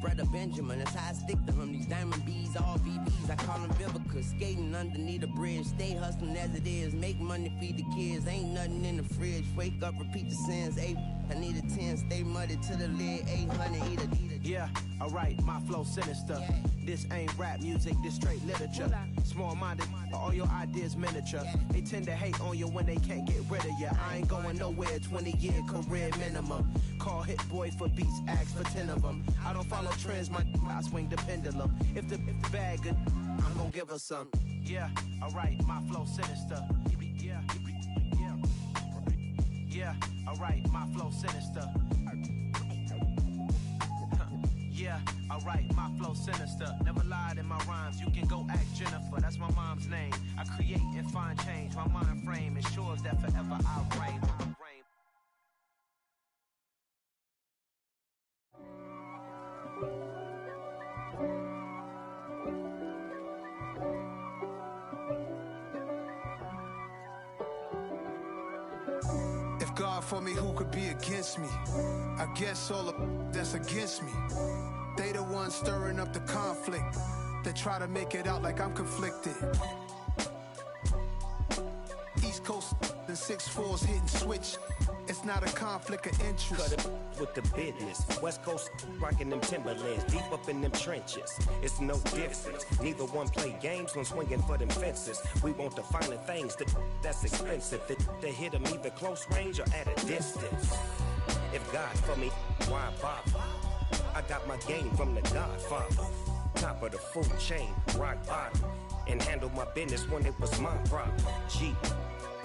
brother Benjamin. That's how I stick to him. These diamond bees, all VBs, I call them Vivica. Skating underneath the bridge, stay hustling as it is. Make money, feed the kids, ain't nothing in the fridge. Wake up, repeat the sins. Hey, I need a 10, stay muddy to the lid. 800, eat a. Yeah, alright, my flow sinister. Yeah. This ain't rap music, this straight literature. Small-minded, all your ideas miniature. They tend to hate on you when they can't get rid of you. I ain't going nowhere, 20-year career minimum. Call Hit Boy for beats, ask for 10 of them. I don't follow trends, I swing the pendulum. If the bag good, I'm gon' give her some. Yeah, alright, my flow sinister. Yeah, alright, my flow sinister. Yeah, alright, my flow sinister. Never lied in my rhymes, you can go ask Jennifer. That's my mom's name. I create and find change. My mind frame ensures that forever I reign. If God for me, who could be against me? I guess all of that's against me. They the ones stirring up the conflict. They try to make it out like I'm conflicted. East Coast and 6'4's hitting switch. It's not a conflict of interest. Cut it with the business. West Coast rocking them Timberlands, deep up in them trenches. It's no difference. Neither one play games when swinging for them fences. We want the finer things that's expensive. They hit them either close range or at a distance. If God for me, why bother? I got my game from the Godfather. Top of the food chain, rock bottom. And handle my business when it was my problem. G.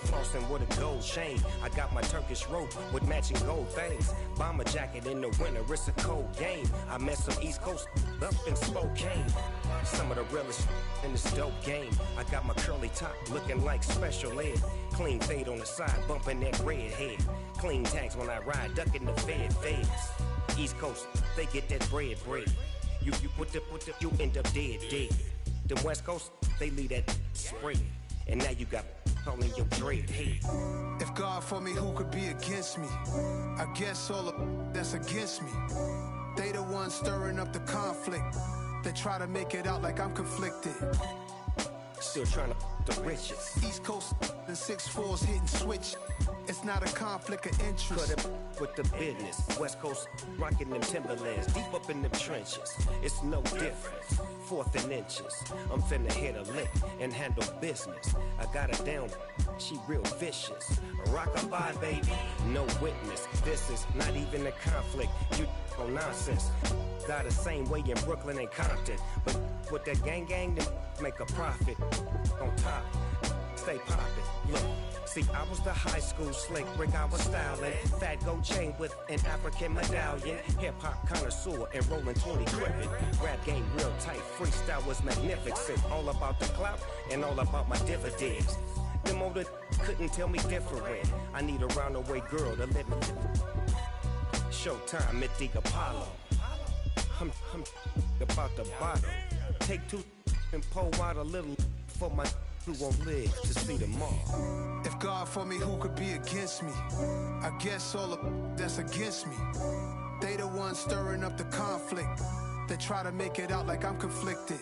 Flossing with a gold chain. I got my Turkish rope with matching gold things. Bomber jacket in the winter, it's a cold game. I met some East Coast up in Spokane. Some of the realest in this dope game. I got my curly top looking like special ed. Clean fade on the side, bumping that red head. Clean tags when I ride, ducking the feds. East Coast, they get that bread. You put the, you end up dead. The West Coast, they leave that spread. And now you got calling your dread head. If God for me, who could be against me? I guess all of that's against me. They the ones stirring up the conflict. They try to make it out like I'm conflicted. Still trying to the riches. East Coast and 6'4's hitting switch. It's not a conflict of interest. Cut it with the business. West Coast rocking them Timberlands, deep up in them trenches. It's no difference. 4th and inches. I'm finna hit a lick and handle business. I got her down, she real vicious. Rock-a-bye, baby, no witness. This is not even a conflict. You on nonsense. Got the same way in Brooklyn and Compton. But with that gang, then make a profit. On top, stay poppin'. Look, see, I was the high school slick Rick, I was styling. Fat gold chain with an African medallion. Hip-hop connoisseur and rolling 20 crippin'. Rap game real tight, freestyle was magnificent. All about the clout and all about my dividends. Them older couldn't tell me different. I need a round-the-way girl to let me. Showtime at the Apollo. I'm about the bottom. Take 2 and pour out a little for my who won't live to see tomorrow. If God for me, who could be against me? I guess all of that's against me. They the ones stirring up the conflict. They try to make it out like I'm conflicted.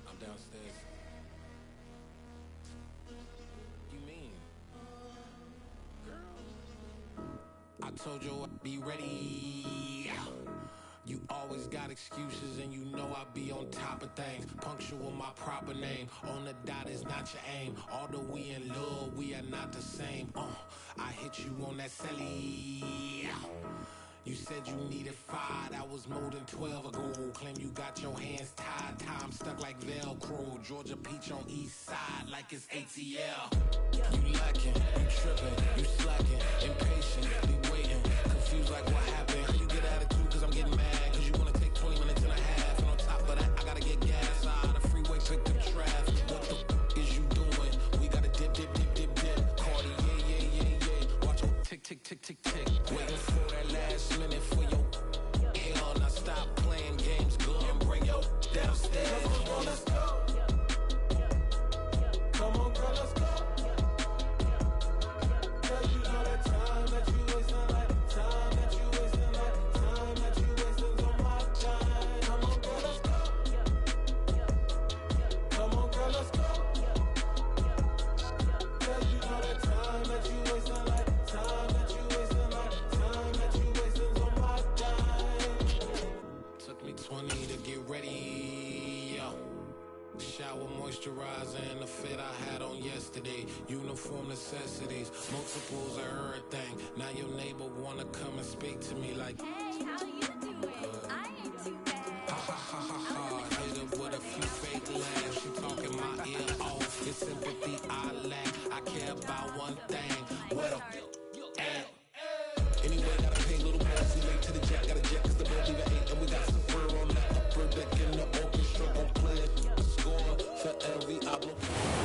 I'm downstairs. You mean? Girl, I told you I'd be ready. You always got excuses and you know I be on top of things. Punctual my proper name. On the dot is not your aim. Although we in love, we are not the same. I hit you on that celly. You said you needed 5, that was more than 12 ago. Claim you got your hands tied, time stuck like Velcro. Georgia peach on east side like it's ATL. You lacking, you tripping, you slacking, impatient, be waiting, confused like what happened. How you get attitude cause I'm getting mad, cause you wanna take 20 minutes and a half. And on top of that, I gotta get gas out of the freeway, pick up traffic. What the is you doing? We gotta dip. Cardi, yeah. Watch your tick. Waiting for that last minute for your hell. Now stop playing games, go and bring your downstairs. Come on, girl, let's go. Come on, girl, let's go. moisturizer and the fit I had on yesterday. Uniform necessities, multiples of everything. Now your neighbor wanna come and speak to me like, hey, how you doing? I ain't too bad. ha ha ha ha ha. Hit her with a few fake laughs. She talking my ear off. It's sympathy I lack. I care about one thing. What a at. Anyway, gotta pay a little more. See late to the jack. Got a jet cause the bed leave at 8. And we got some fur on the upper deck in the orchestra. Gon' play it. Score for every album.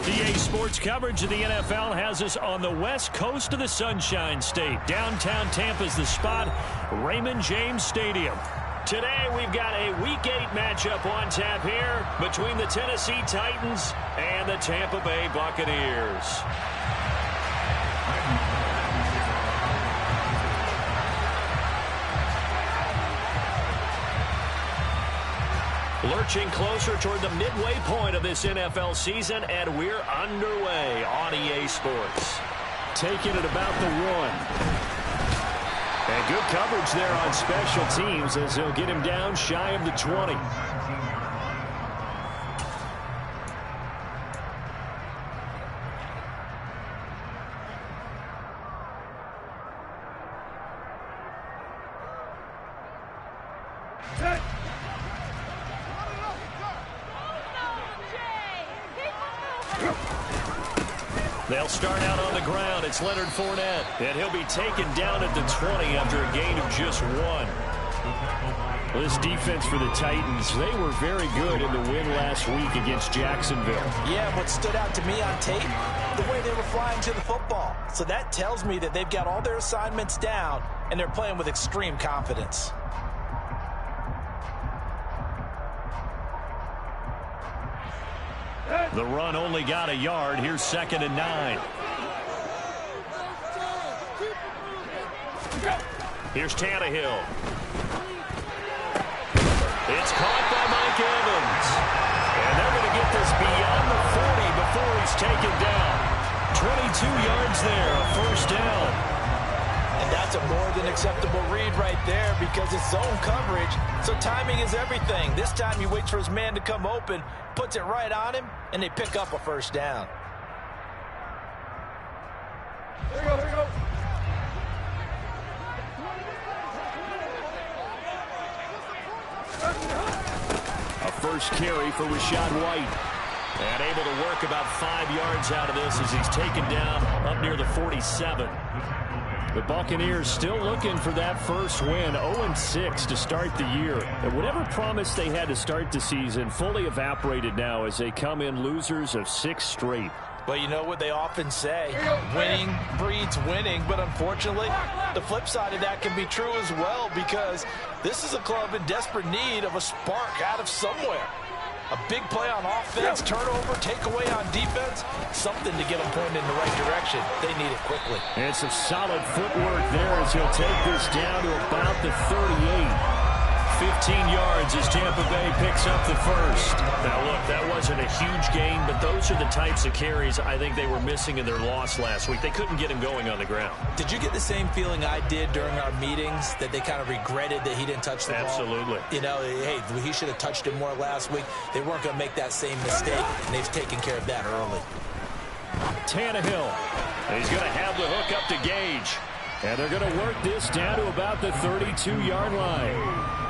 EA Sports coverage of the NFL has us on the west coast of the Sunshine State. Downtown Tampa's the spot, Raymond James Stadium. Today we've got a Week 8 matchup on tap here between the Tennessee Titans and the Tampa Bay Buccaneers. Lurching closer toward the midway point of this NFL season, and we're underway on EA Sports. Taking it about the 1. And good coverage there on special teams as he'll get him down shy of the 20. They'll start out on the ground. It's Leonard Fournette, and he'll be taken down at the 20 after a gain of just 1. Well, this defense for the Titans, they were very good in the win last week against Jacksonville. Yeah, what stood out to me on tape, the way they were flying to the football. So that tells me that they've got all their assignments down, and they're playing with extreme confidence. The run only got a yard. Here's 2nd and 9. Here's Tannehill. It's caught by Mike Evans. And they're going to get this beyond the 40 before he's taken down. 22 yards there, a first down. And that's a more than acceptable read right there because it's zone coverage, so timing is everything. This time he waits for his man to come open, puts it right on him, and they pick up a first down. Here we go, here we go. A first carry for Rachaad White. And able to work about 5 yards out of this as he's taken down up near the 47. The Buccaneers still looking for that first win, 0-6 to start the year. And whatever promise they had to start the season fully evaporated now as they come in losers of 6 straight. Well, you know what they often say, winning breeds winning, but unfortunately, the flip side of that can be true as well because this is a club in desperate need of a spark out of somewhere. A big play on offense, turnover, takeaway on defense, something to get them pointed in the right direction. They need it quickly. And some solid footwork there as he'll take this down to about the 38. 15 yards as Tampa Bay picks up the first. Now, look, that wasn't a huge gain, but those are the types of carries I think they were missing in their loss last week. They couldn't get him going on the ground. Did you get the same feeling I did during our meetings, that they kind of regretted that he didn't touch the ball? Absolutely. You know, hey, he should have touched it more last week. They weren't going to make that same mistake, and they've taken care of that early. Tannehill. He's going to have the hook up to Gage. And they're going to work this down to about the 32-yard line.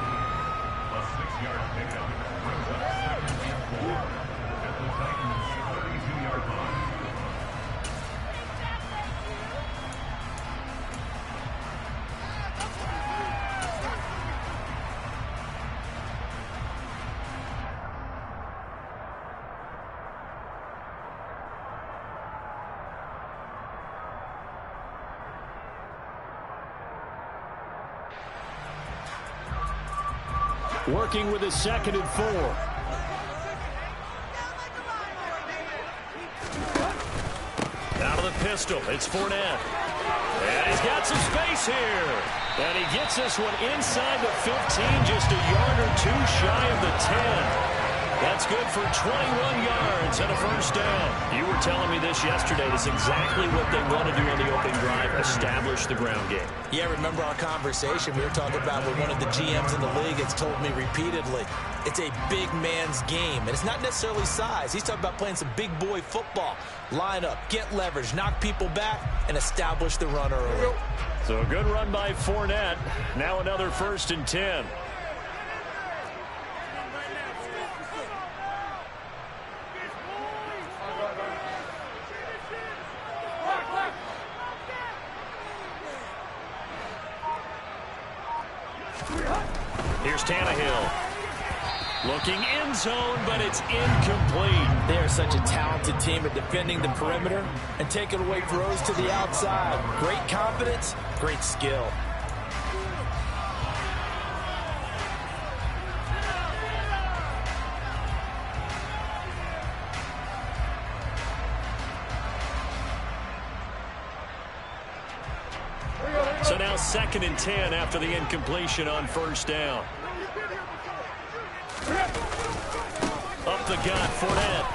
Working with a 2nd and 4. Out of the pistol, it's Fournette. And he's got some space here. And he gets this one inside the 15, just a yard or two shy of the 10. That's good for 21 yards and a first down. You were telling me this yesterday. That's exactly what they want to do on the opening drive, establish the ground game. Yeah, remember our conversation we were talking about with one of the GMs in the league has told me repeatedly, it's a big man's game. And it's not necessarily size. He's talking about playing some big boy football. Line up, get leverage, knock people back, and establish the run early. So a good run by Fournette. Now another 1st and 10. Here's Tannehill. Looking end zone, but it's incomplete. They are such a talented team at defending the perimeter and taking away throws to the outside. Great confidence, great skill. So now 2nd and 10 after the incompletion on 1st down. Up the gut, Fournette.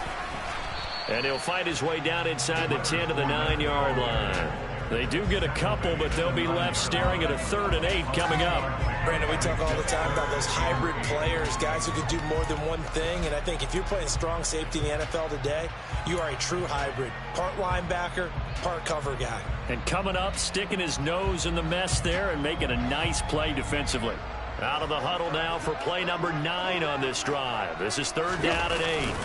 And he'll fight his way down inside the 10 to the 9-yard line. They do get a couple, but they'll be left staring at a 3rd and 8 coming up. Brandon, we talk all the time about those hybrid players, guys who can do more than one thing. And I think if you're playing strong safety in the NFL today, you are a true hybrid. Part linebacker, part cover guy. And coming up, sticking his nose in the mess there and making a nice play defensively. Out of the huddle now for play number 9 on this drive. This is 3rd down and 8.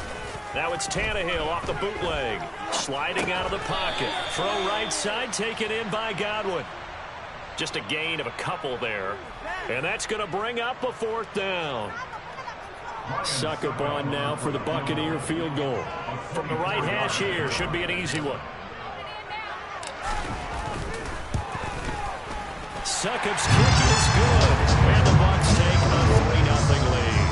Now it's Tannehill off the bootleg. Sliding out of the pocket. Throw right side, taken in by Godwin. Just a gain of a couple there. And that's going to bring up a 4th down. Suck up on now for the Buccaneer field goal. From the right hash here, should be an easy one. Suckup's kick is good. And the Bucs take a 3-0 lead.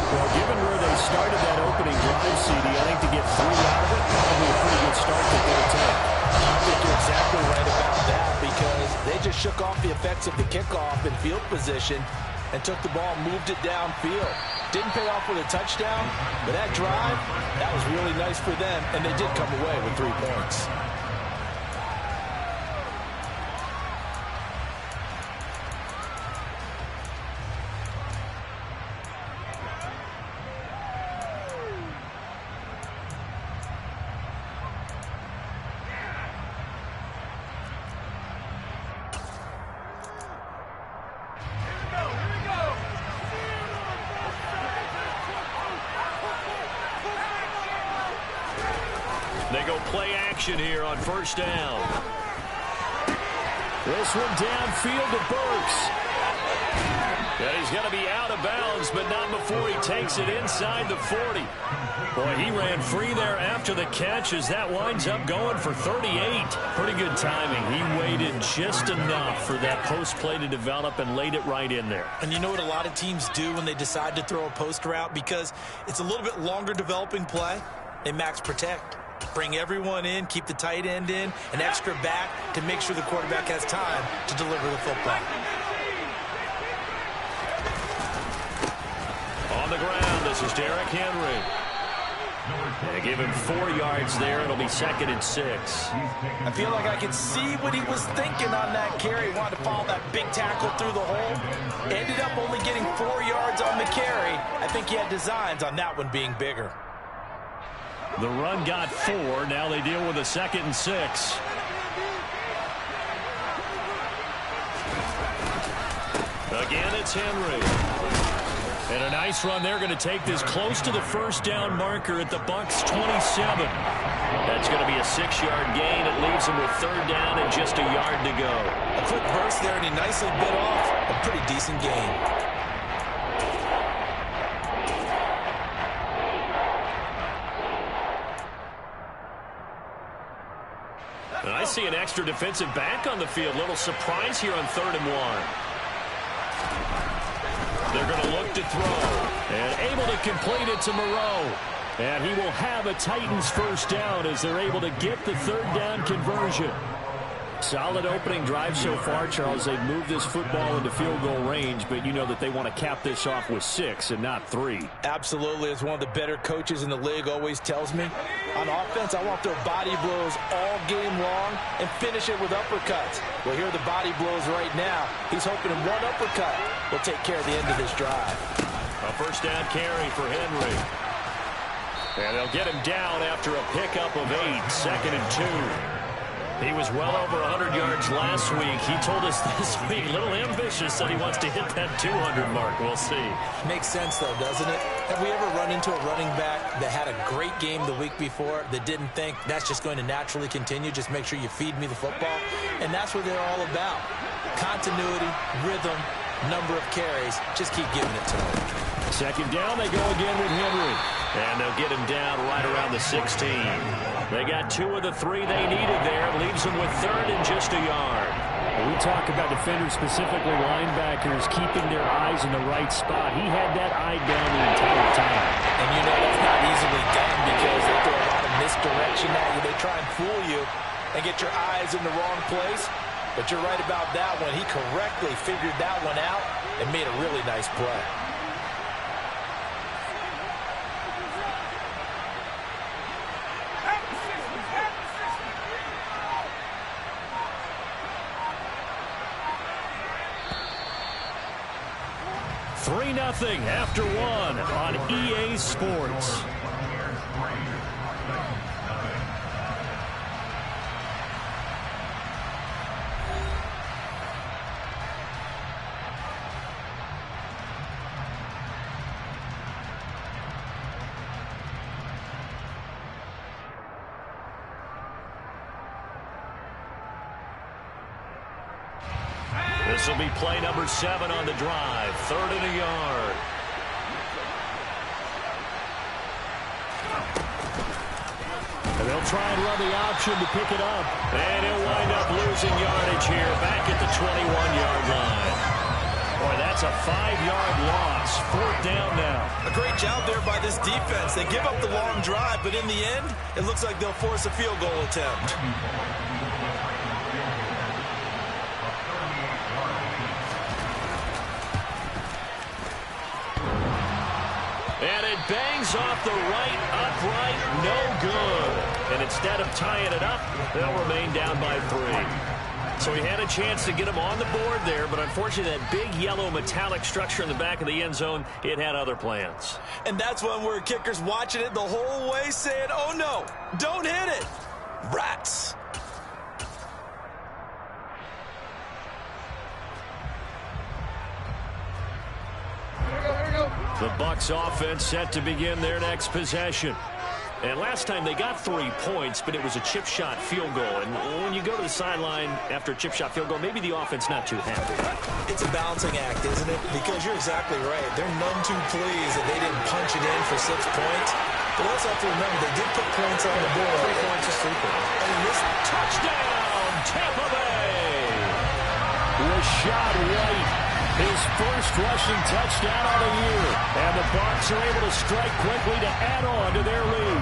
Well, given where they started that opening drive, CD, I think to get 3 out of it, probably a pretty good start that they'll take. I think you're exactly right about that because they just shook off the effects of the kickoff in field position and took the ball and moved it downfield. Didn't pay off with a touchdown, but that drive, that was really nice for them, and they did come away with 3 points. They go play action here on 1st down. This one downfield to Burks. And he's going to be out of bounds, but not before he takes it inside the 40. Boy, he ran free there after the catch as that winds up going for 38. Pretty good timing. He waited just enough for that post play to develop and laid it right in there. And you know what a lot of teams do when they decide to throw a post route? Because it's a little bit longer developing play, they max protect. Bring everyone in, keep the tight end in, an extra back to make sure the quarterback has time to deliver the football. On the ground, this is Derrick Henry. They give him 4 yards there. It'll be 2nd and 6. I feel like I can see what he was thinking on that carry. Wanted to follow that big tackle through the hole. Ended up only getting 4 yards on the carry. I think he had designs on that one being bigger. The run got 4. Now they deal with a 2nd and 6. Again, it's Henry. And a nice run there, going to take this close to the 1st down marker at the Bucs 27. That's going to be a 6-yard gain. It leaves him with 3rd down and just a yard to go. A quick burst there, and he nicely bit off a pretty decent gain. And I see an extra defensive back on the field. Little surprise here on 3rd and 1. They're going to look to throw. And able to complete it to Moreau. And he will have a Titans 1st down as they're able to get the 3rd down conversion. Solid opening drive so far, Charles. They've moved this football into field goal range, but you know that they want to cap this off with 6 and not 3. Absolutely. As one of the better coaches in the league always tells me, on offense, I want their body blows all game long and finish it with uppercuts. Well, here are the body blows right now. He's hoping in one uppercut will take care of the end of this drive. A first down carry for Henry. And they'll get him down after a pickup of 8, 2nd and 2. He was well over 100 yards last week. He told us this week, a little ambitious, said he wants to hit that 200 mark. We'll see. Makes sense, though, doesn't it? Have we ever run into a running back that had a great game the week before that didn't think that's just going to naturally continue? Just make sure you feed me the football. And that's what they're all about. Continuity, rhythm, number of carries. Just keep giving it to them. Second down, they go again with Henry. And they'll get him down right around the 16. They got 2 of the 3 they needed there. Leaves them with 3rd and just a yard. We talk about defenders, specifically linebackers, keeping their eyes in the right spot. He had that eye down the entire time. And you know that's not easily done because they throw a lot of misdirection at you. They try and fool you and get your eyes in the wrong place. But you're right about that one. He correctly figured that one out and made a really nice play. Nothing after 1 on EA Sports. This will be play number 7 on the drive. 3rd and a yard. And they'll try and run the option to pick it up. And he'll wind up losing yardage here back at the 21-yard line. Boy, that's a 5-yard loss. 4th down now. A great job there by this defense. They give up the long drive, but in the end, it looks like they'll force a field goal attempt. And it bangs off the right upright, no good. And instead of tying it up, they'll remain down by 3. So he had a chance to get him on the board there, but unfortunately that big yellow metallic structure in the back of the end zone, it had other plans. And that's when we're kickers watching it the whole way saying, oh no, don't hit it. Rats. The Bucs offense set to begin their next possession. And last time they got 3 points, but it was a chip shot field goal. And when you go to the sideline after a chip shot field goal, maybe the offense not too happy. It's a balancing act, isn't it? Because you're exactly right. They're none too pleased that they didn't punch it in for 6 points. But also have to remember, they did put points on the board. 3 points is super. And this touchdown, Tampa Bay! Rashad White. His first rushing touchdown of the year. And the Bucs are able to strike quickly to add on to their lead.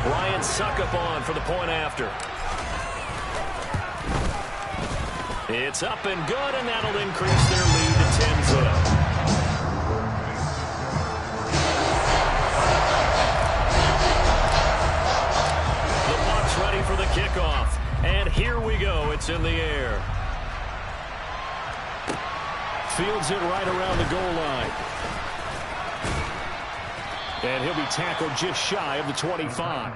Ryan Suckup on for the point after. It's up and good, and that'll increase their lead to 10-0. The Bucs ready for the kickoff. And here we go. It's in the air. Fields it right around the goal line. And he'll be tackled just shy of the 25.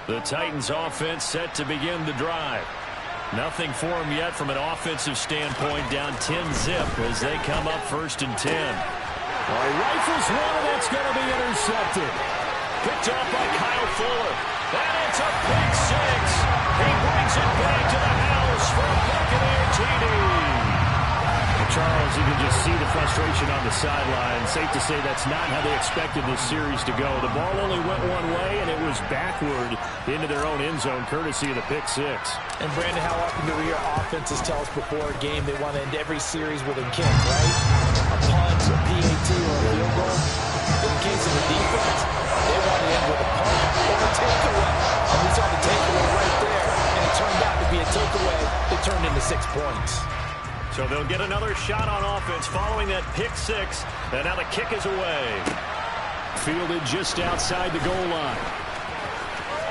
The Titans offense set to begin the drive. Nothing for them yet from an offensive standpoint, down 10-zip as they come up 1st and 10. Rifles one, and that's going to be intercepted. Picked off by Kyle Fuller. And it's a pick 6. He brings it back to the house for a Buccaneer TD. Charles, You can just see the frustration on the sideline. Safe to say that's not how they expected this series to go. The ball only went one way, and it was backward into their own end zone, courtesy of the pick six. And, Brandon, how often do we hear offenses tell us before a game they want to end every series with a kick, right? A punt, a PAT, or a field goal. In the case of the defense, they want to end with a punt or a takeaway. And we saw the takeaway right there, and it turned out to be a takeaway that turned into 6 points. So they'll get another shot on offense following that pick six. And now the kick is away. Fielded just outside the goal line.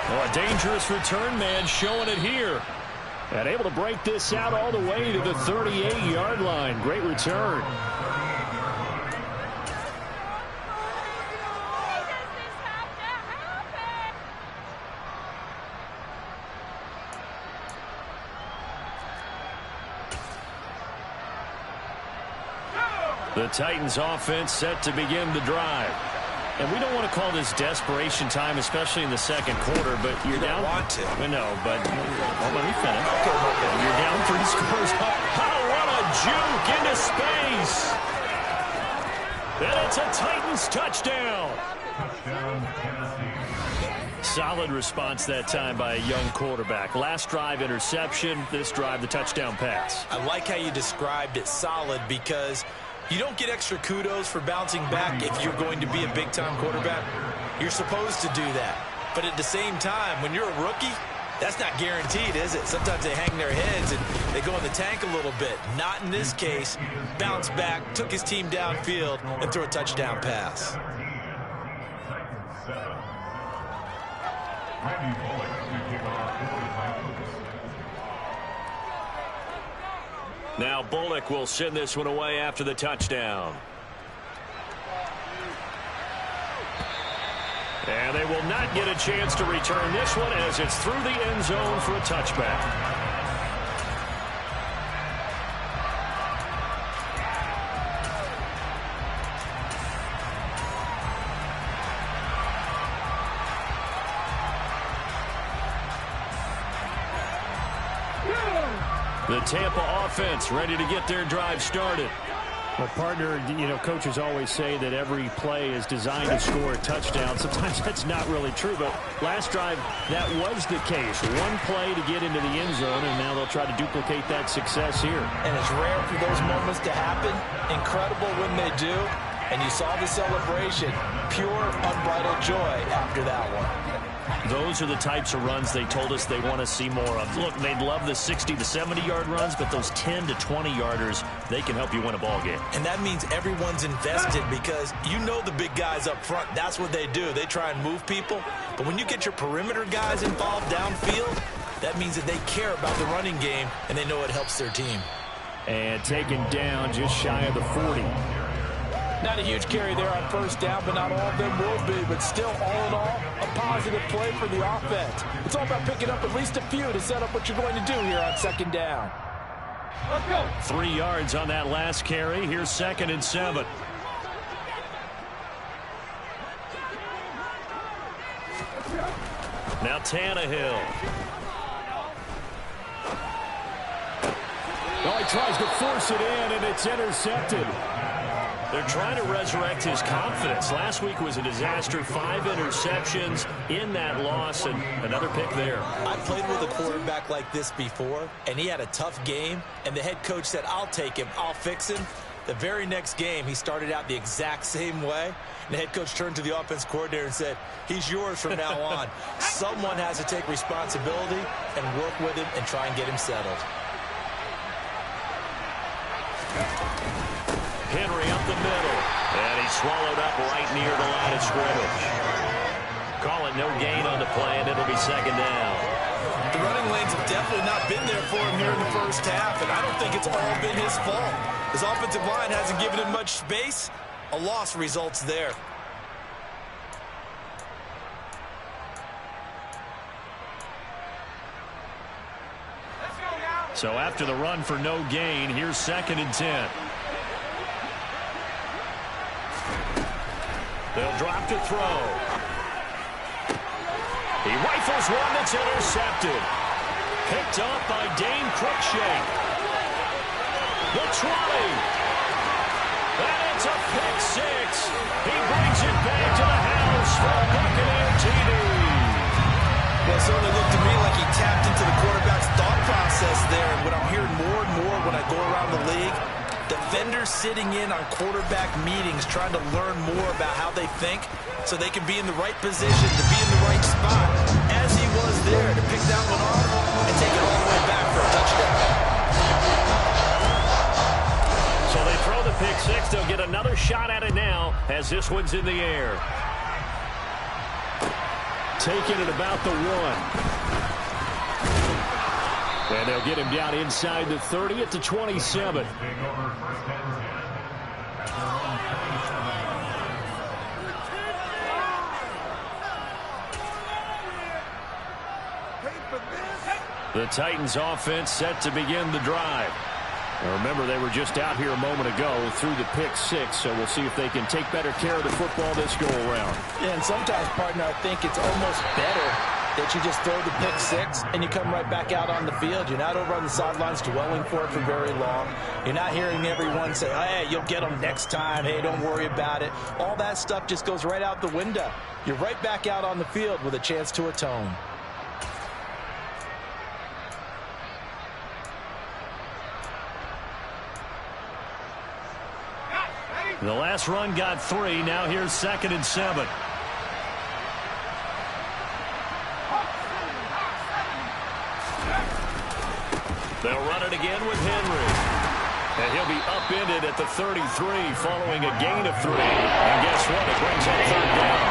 Oh, a dangerous return man showing it here. And able to break this out all the way to the 38-yard line. Great return. The Titans offense set to begin the drive. And we don't want to call this desperation time, especially in the second quarter, but you're down. You don't want to. No, but well, let me finish. Okay. You're down 3 scores. Oh, what a juke into space. And it's a Titans touchdown. Solid response that time by a young quarterback. Last drive, interception. This drive, the touchdown pass. I like how you described it, solid, because you don't get extra kudos for bouncing back if you're going to be a big-time quarterback. You're supposed to do that. But at the same time, when you're a rookie, that's not guaranteed, is it? Sometimes they hang their heads and they go in the tank a little bit. Not in this case. Bounced back, took his team downfield, and threw a touchdown pass. Now Bullock will send this one away after the touchdown. And they will not get a chance to return this one as it's through the end zone for a touchback. The Tampa offense ready to get their drive started. Well, partner, coaches always say that every play is designed to score a touchdown. Sometimes that's not really true, but last drive, that was the case. One play to get into the end zone, and now they'll try to duplicate that success here. And it's rare for those moments to happen. Incredible when they do. And you saw the celebration. Pure, unbridled joy after that one. Those are the types of runs they told us they want to see more of. Look, they'd love the 60 to 70-yard runs, but those 10 to 20-yarders, they can help you win a ball game. And that means everyone's invested because you know the big guys up front. That's what they do. They try and move people. But when you get your perimeter guys involved downfield, that means that they care about the running game, and they know it helps their team. And taken down just shy of the 40. Not a huge carry there on first down, but not all of them will be. But still, all in all, a positive play for the offense. It's all about picking up at least a few to set up what you're going to do here on second down. Let's go. 3 yards on that last carry. Here's 2nd and 7. Now Tannehill. Oh, he tries to force it in, and it's intercepted. They're trying to resurrect his confidence. Last week was a disaster. 5 interceptions in that loss, and another pick there. I played with a quarterback like this before, and he had a tough game, and the head coach said, I'll take him, I'll fix him. The very next game, he started out the exact same way, and the head coach turned to the offense coordinator and said, he's yours from now on. Someone has to take responsibility and work with him and try and get him settled. Henry up the middle, and he's swallowed up right near the line of scrimmage. Call it no gain on the play, and it'll be 2nd down. The running lanes have definitely not been there for him here in the first half, and I don't think it's all been his fault. His offensive line hasn't given him much space. A loss results there. So after the run for no gain, here's 2nd and 10. They'll drop to throw. He rifles one that's intercepted. Picked up by Dane Cruikshank. The try. It's a pick six. He brings it back to the house for Buccaneer TD. Well, it certainly looked to me like he tapped into the quarterback's thought process there. And what I'm hearing more and more when I go around the league, defenders sitting in on quarterback meetings trying to learn more about how they think so they can be in the right position, to be in the right spot, as he was there, to pick that one off and take it all the way back for a touchdown. So they throw the pick six. They'll get another shot at it now as this one's in the air. Taking it about the 1. And they'll get him down inside the 30 at the 27. The Titans offense set to begin the drive. Now remember, they were just out here a moment ago through the pick six, so we'll see if they can take better care of the football this go-around. Yeah, and sometimes, partner, I think it's almost better that you just throw the pick six and you come right back out on the field. You're not over on the sidelines dwelling for it for very long. You're not hearing everyone say, hey, you'll get them next time. Hey, don't worry about it. All that stuff just goes right out the window. You're right back out on the field with a chance to atone. The last run got 3. Now here's 2nd and 7. They'll run it again with Henry. And he'll be upended at the 33 following a gain of 3. And guess what? It brings up 3rd down.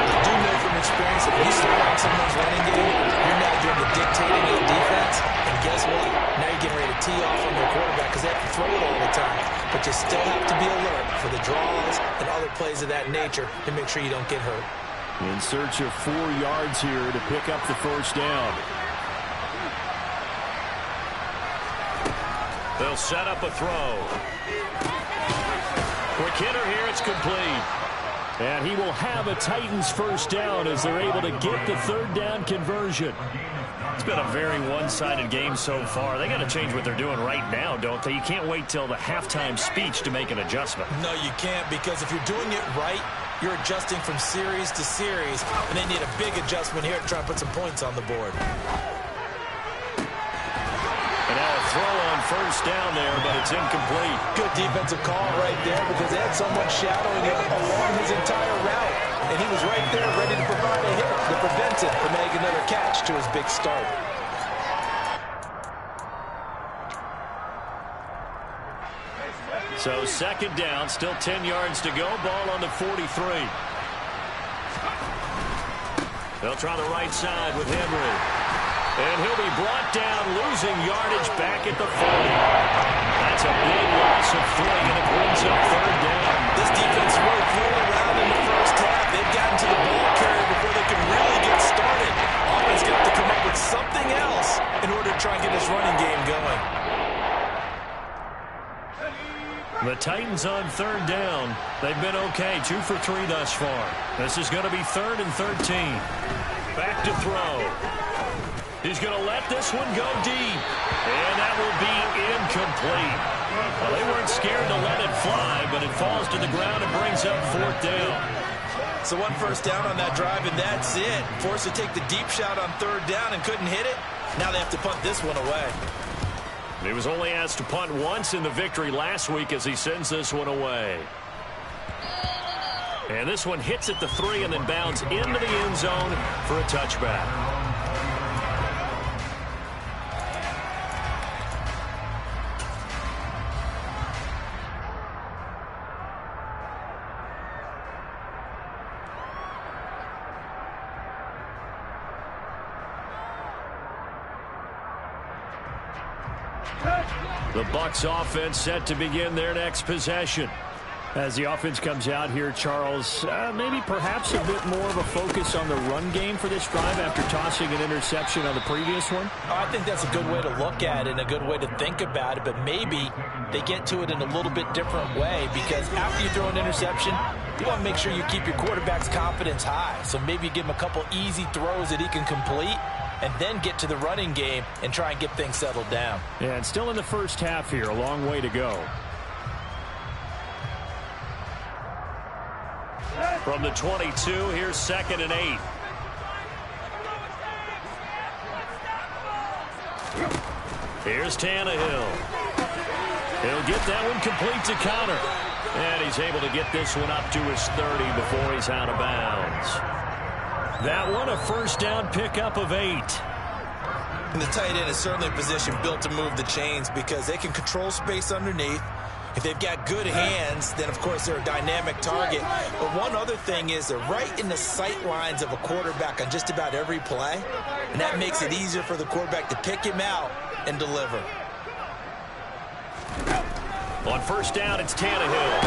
I do know from experience that if you slow down someone's running game, you're now doing the dictating of the defense. And guess what? Now you're getting ready to tee off on their quarterback because they have to throw it all the time. But you still have to be alert for the draws and other plays of that nature to make sure you don't get hurt. In search of 4 yards here to pick up the 1st down. They'll set up a throw. Quick hitter here, it's complete. And he will have a Titans 1st down as they're able to get the 3rd down conversion. It's been a very one-sided game so far. They got to change what they're doing right now, don't they? You can't wait till the halftime speech to make an adjustment. No, you can't, because if you're doing it right, you're adjusting from series to series, and they need a big adjustment here to try and put some points on the board. And now a throw on 1st down there, but it's incomplete. Good defensive call right there because they had someone shadowing him along his entire route. And he was right there ready to provide a hit to prevent him from making another catch to his big start. So 2nd down, still 10 yards to go. Ball on the 43. They'll try the right side with Henry. And he'll be brought down, losing yardage back at the 40. That's a big loss of 3, and it brings up 3rd down. This defense really flew around in the first half. They've gotten to the ball carrier before they can really get started. Offense going to have to come up with something else in order to try and get this running game going. The Titans on 3rd down. They've been okay, 2 for 3 thus far. This is going to be 3rd and 13. Back to throw. He's going to let this one go deep. And that will be incomplete. Well, they weren't scared to let it fly, but it falls to the ground and brings up 4th down. So 1 first down on that drive, and that's it. Forced to take the deep shot on 3rd down and couldn't hit it. Now they have to punt this one away. He was only asked to punt once in the victory last week as he sends this one away. And this one hits at the 3 and then bounds into the end zone for a touchback. The Bucs offense set to begin their next possession. As the offense comes out here, Charles, maybe perhaps a bit more of a focus on the run game for this drive after tossing an interception on the previous one? I think that's a good way to look at it and a good way to think about it, but maybe they get to it in a little bit different way because after you throw an interception, you want to make sure you keep your quarterback's confidence high. So maybe give him a couple easy throws that he can complete and then get to the running game and try and get things settled down. Yeah, and still in the first half here, a long way to go. From the 22, here's 2nd and 8. Here's Tannehill. He'll get that one complete to Conner. And he's able to get this one up to his 30 before he's out of bounds. That one, a first down pickup of 8. And the tight end is certainly a position built to move the chains because they can control space underneath. If they've got good hands, then, of course, they're a dynamic target. But one other thing is they're right in the sight lines of a quarterback on just about every play. And that makes it easier for the quarterback to pick him out and deliver. On first down, it's Tannehill.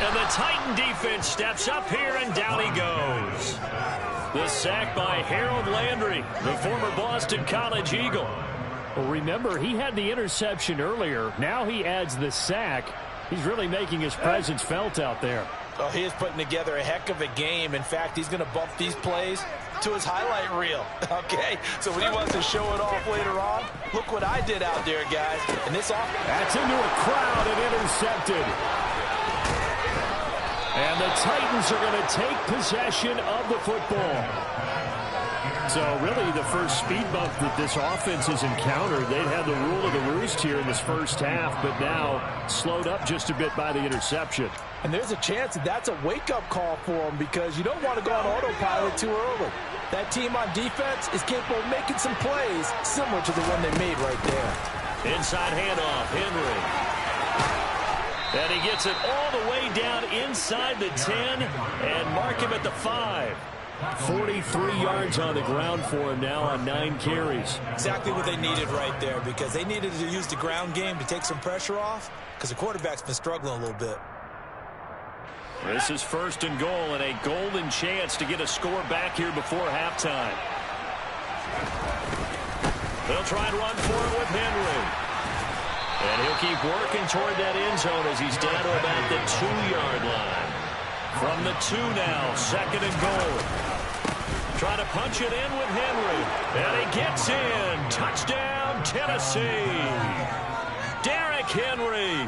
And the Titan defense steps up here, and down he goes. The sack by Harold Landry, the former Boston College Eagle. Well, remember, he had the interception earlier. Now he adds the sack. He's really making his presence felt out there. Oh, he is putting together a heck of a game. In fact, he's going to bump these plays to his highlight reel. Okay, so when he wants to show it off later on, look what I did out there, guys. And this off. That's into a crowd and intercepted. And the Titans are going to take possession of the football. So really the first speed bump that this offense has encountered, they'd had the rule of the roost here in this first half, but now slowed up just a bit by the interception. And there's a chance that that's a wake-up call for them because you don't want to go on autopilot too early. That team on defense is capable of making some plays similar to the one they made right there. Inside handoff, Henry. And he gets it all the way down inside the 10 and mark him at the 5. 43 yards on the ground for him now on 9 carries. Exactly what they needed right there because they needed to use the ground game to take some pressure off because the quarterback's been struggling a little bit. This is 1st and goal and a golden chance to get a score back here before halftime. They'll try and run for it with Henry. And he'll keep working toward that end zone as he's down to about the 2-yard line. From the 2 now, 2nd and goal. Trying to punch it in with Henry. And he gets in. Touchdown, Tennessee. Derrick Henry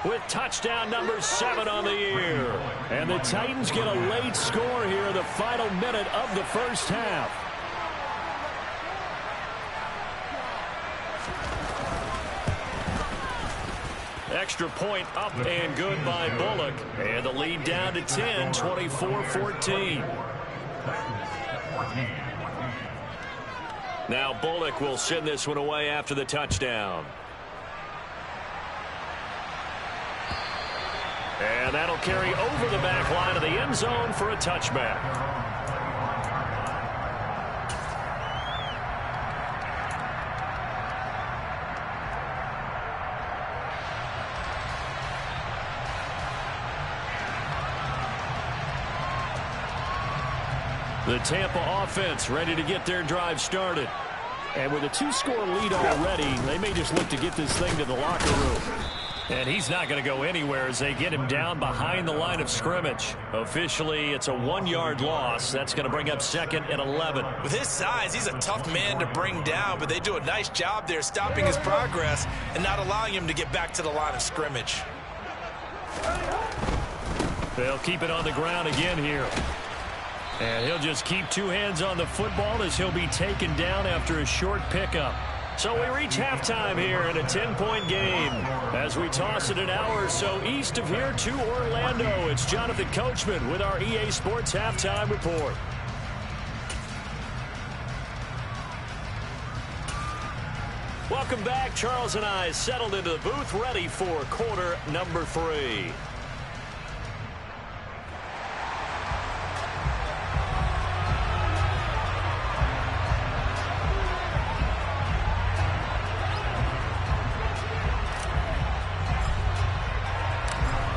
with touchdown number 7 on the year. And the Titans get a late score here in the final minute of the first half. Extra point up and good by Bullock. And the lead down to 10, 24-14. Now Bullock will send this one away after the touchdown. And that'll carry over the back line of the end zone for a touchback. The Tampa offense ready to get their drive started. And with a 2-score lead already, they may just look to get this thing to the locker room. And he's not going to go anywhere as they get him down behind the line of scrimmage. Officially, it's a 1-yard loss. That's going to bring up 2nd and 11. With his size, he's a tough man to bring down, but they do a nice job there stopping his progress and not allowing him to get back to the line of scrimmage. They'll keep it on the ground again here. And he'll just keep 2 hands on the football as he'll be taken down after a short pickup. So we reach halftime here in a 10-point game. As we toss it an hour or so east of here to Orlando, it's Jonathan Coachman with our EA Sports Halftime Report. Welcome back. Charles and I settled into the booth ready for quarter number 3.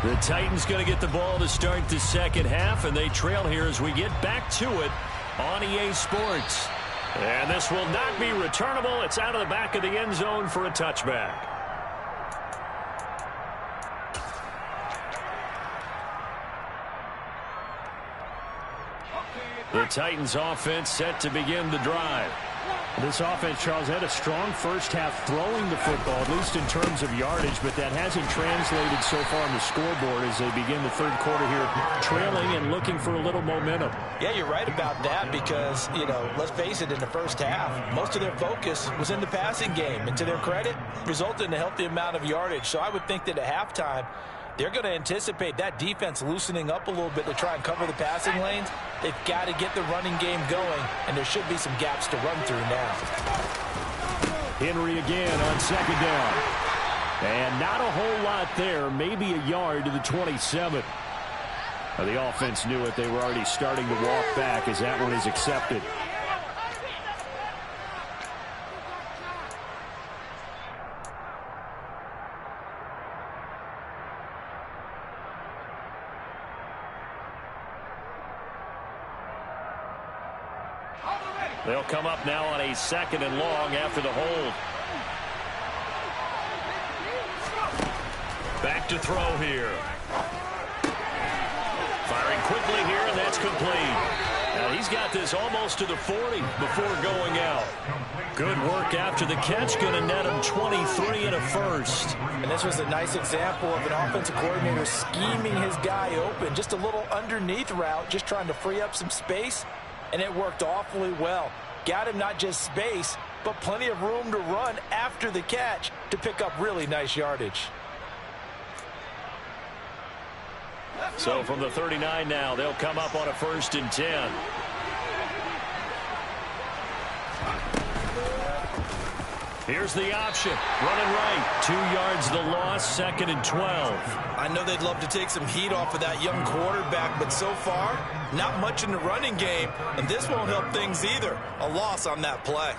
The Titans going to get the ball to start the second half, and they trail here as we get back to it on EA Sports. And this will not be returnable. It's out of the back of the end zone for a touchback. The Titans offense set to begin the drive. This offense, Charles, had a strong first half throwing the football, at least in terms of yardage, but that hasn't translated so far on the scoreboard as they begin the third quarter here, trailing and looking for a little momentum. Yeah, you're right about that because, let's face it, in the first half, most of their focus was in the passing game. And to their credit, resulted in a healthy amount of yardage. So I would think that at halftime, they're going to anticipate that defense loosening up a little bit to try and cover the passing lanes. They've got to get the running game going, and there should be some gaps to run through now. Henry again on second down. And not a whole lot there, maybe a yard to the 27. Now, the offense knew it. They were already starting to walk back as that one is accepted. They'll come up now on a 2nd and long after the hold. Back to throw here. Firing quickly here, and that's complete. Now he's got this almost to the 40 before going out. Good work after the catch, going to net him 23 and a first. And this was a nice example of an offensive coordinator scheming his guy open. Just a little underneath route, just trying to free up some space. And it worked awfully well. Got him not just space, but plenty of room to run after the catch to pick up really nice yardage. So from the 39 now, they'll come up on a 1st and 10. Here's the option. Running right. 2 yards the loss, 2nd and 12. I know they'd love to take some heat off of that young quarterback, but so far, not much in the running game, and this won't help things either. A loss on that play.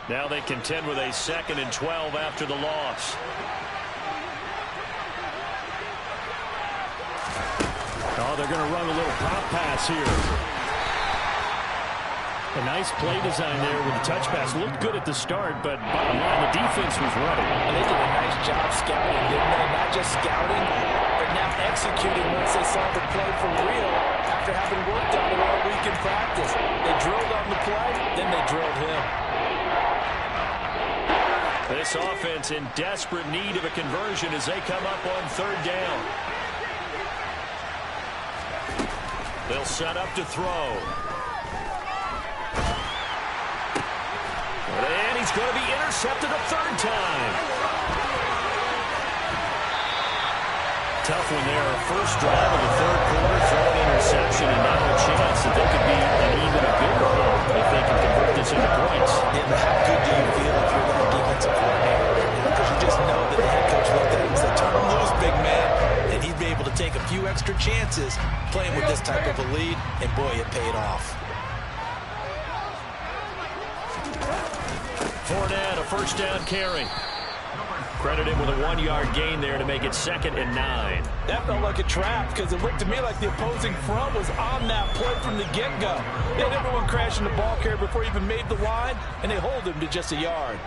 Now they contend with a 2nd and 12 after the loss. Oh, they're going to run a little pop pass here. A nice play design there with the touch pass. Looked good at the start, but bottom line, the defense was ready. And they did a nice job scouting, didn't they? Not just scouting, but now executing once they saw the play for real after having worked on it all week in practice. They drilled on the play, then they drilled him. This offense in desperate need of a conversion as they come up on 3rd down. They'll set up to throw. And he's going to be intercepted a 3rd time. Tough one there. First drive of the 3rd quarter, throwing interception, and now a chance that they could be an even a bigger hole if they can convert this into points. Yeah, but how good do you feel if you're the defensive coordinator? Because you just know that the head coach looked at him and said, turn him loose, big man. And he'd be able to take a few extra chances playing with this type of a lead, and boy, it paid off. Fournette, a 1st down carry. Credit him with a 1-yard gain there to make it 2nd and 9. That felt like a trap because it looked to me like the opposing front was on that play from the get-go. They had everyone crashing the ball carrier before he even made the line, and they hold him to just a yard.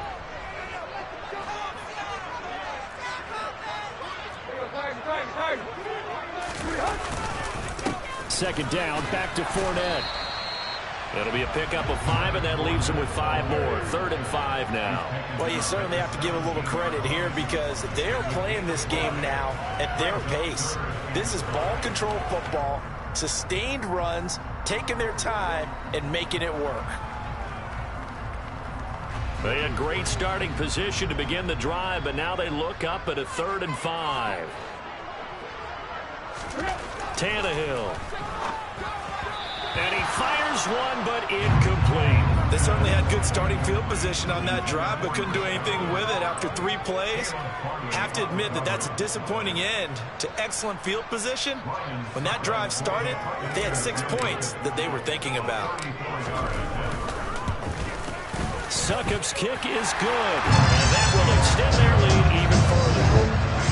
Second down, back to Fournette. It'll be a pickup of 5, and that leaves them with 5 more. 3rd and 5 now. Well, you certainly have to give a little credit here because they're playing this game now at their pace. This is ball control football, sustained runs, taking their time, and making it work. They had great starting position to begin the drive, but now they look up at a 3rd and 5. Tannehill. And he fires one, but incomplete. They certainly had good starting field position on that drive, but couldn't do anything with it after 3 plays. Have to admit that that's a disappointing end to excellent field position. When that drive started, they had 6 points that they were thinking about. Succop's kick is good, and that will extend their lead even further.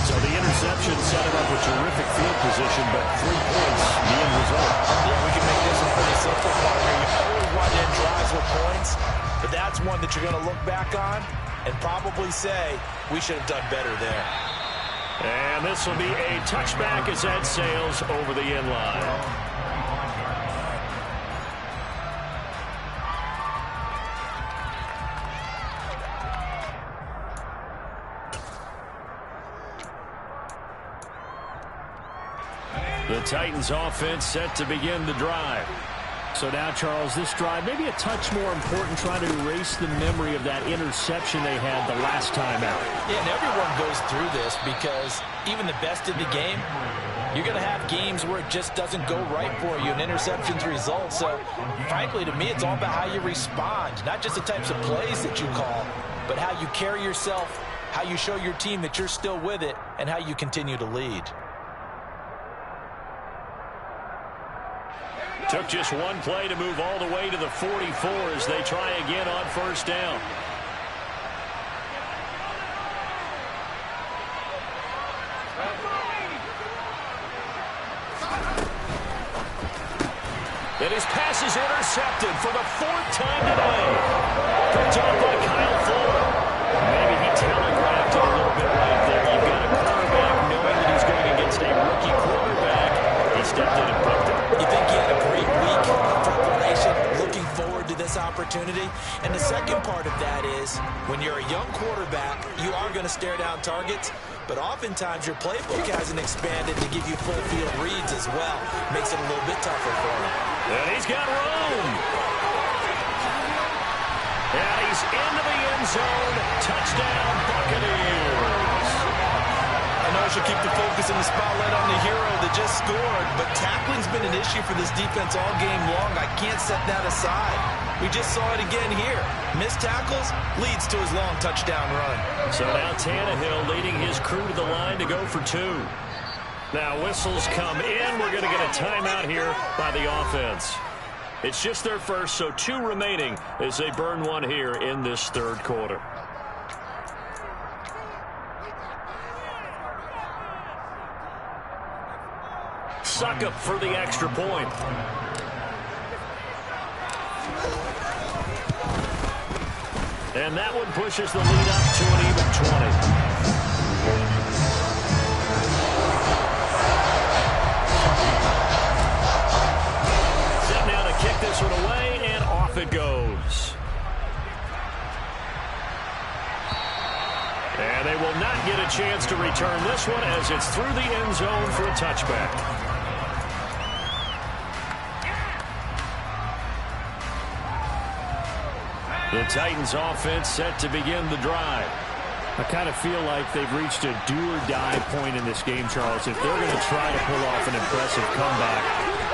So the interception set him up with terrific field position, but 3 points, the end result. Yeah, we can make this one pretty simple, partner. You always want to end drives with points, but that's one that you're going to look back on and probably say, we should have done better there. And this will be a touchback as that sails over the end line. The Titans offense set to begin the drive. So now, Charles, this drive maybe a touch more important, trying to erase the memory of that interception they had the last time out. Yeah, and everyone goes through this because even the best in the game, you're going to have games where it just doesn't go right for you and interceptions result. So, frankly, to me, it's all about how you respond, not just the types of plays that you call, but how you carry yourself, how you show your team that you're still with it, and how you continue to lead. Took just one play to move all the way to the 44 as they try again on first down. And his pass is intercepted for the 4th time today. Picked off by Kyle Fuller. Maybe he telegraphed it a little bit right there. You've got a quarterback knowing that he's going against a rookie quarterback. He stepped in and picked it. You think he had a great week of preparation, looking forward to this opportunity? And the second part of that is, when you're a young quarterback, you are going to stare down targets, but oftentimes your playbook hasn't expanded to give you full field reads as well. Makes it a little bit tougher for him. And he's got room. And he's into the end zone. Touchdown, Buccaneers. I know I should keep the focus and the spotlight on the hero that just scored, but tackling's been an issue for this defense all game long. I can't set that aside. We just saw it again here. Missed tackles leads to his long touchdown run. So now Tannehill leading his crew to the line to go for 2. Now whistles come in. We're going to get a timeout here by the offense. It's just their first, so 2 remaining as they burn one here in this third quarter. Succop for the extra point. And that one pushes the lead up to an even 20. Set now to kick this one away, and off it goes. And they will not get a chance to return this one as it's through the end zone for a touchback. The Titans offense set to begin the drive. I kind of feel like they've reached a do-or-die point in this game, Charles. If they're going to try to pull off an impressive comeback,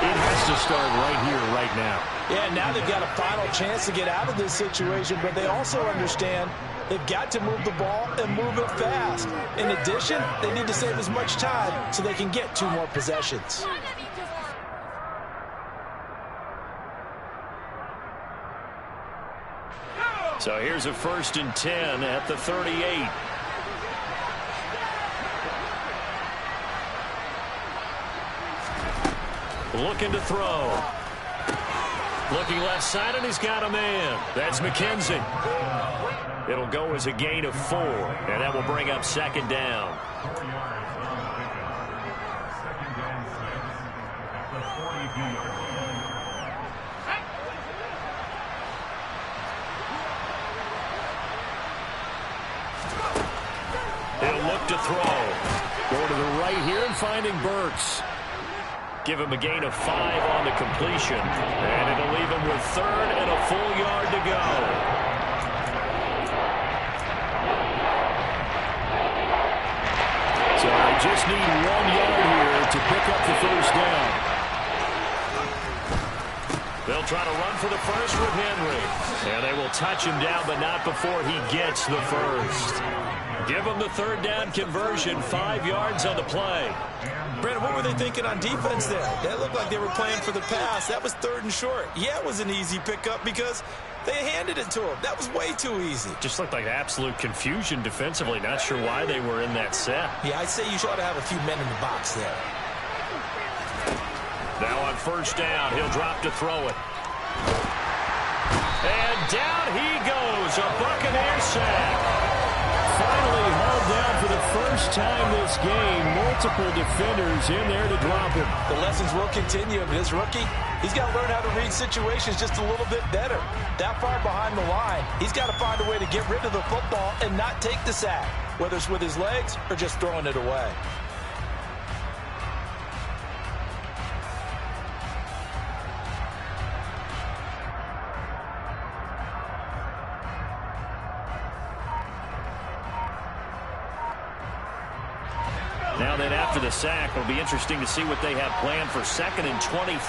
it has to start right here, right now. Yeah, now they've got a final chance to get out of this situation, but they also understand they've got to move the ball and move it fast. In addition, they need to save as much time so they can get 2 more possessions. So here's a 1st and 10 at the 38. Looking to throw. Looking left side, and he's got a man. That's McKenzie. It'll go as a gain of 4, and that will bring up 2nd down. He'll look to throw. Going to the right here and finding Burks. Give him a gain of 5 on the completion. And it'll leave him with 3rd and a full yard to go. So I just need 1 yard here to pick up the 1st down. They'll try to run for the first with Henry. And they will touch him down, but not before he gets the first. Give him the 3rd down conversion, 5 yards on the play. Brandon, what were they thinking on defense there? That looked like they were playing for the pass. That was 3rd and short. Yeah, it was an easy pickup because they handed it to him. That was way too easy. Just looked like absolute confusion defensively. Not sure why they were in that set. Yeah, I'd say you should have a few men in the box there. Now on 1st down, he'll drop to throw it. And down he goes, a Buccaneer sack. Finally hauled down for the 1st first time this game, multiple defenders in there to drop him. The lessons will continue. This rookie, he's got to learn how to read situations just a little bit better. That far behind the line, he's got to find a way to get rid of the football and not take the sack, whether it's with his legs or just throwing it away. Now then, after the sack, it'll be interesting to see what they have planned for 2nd and 23.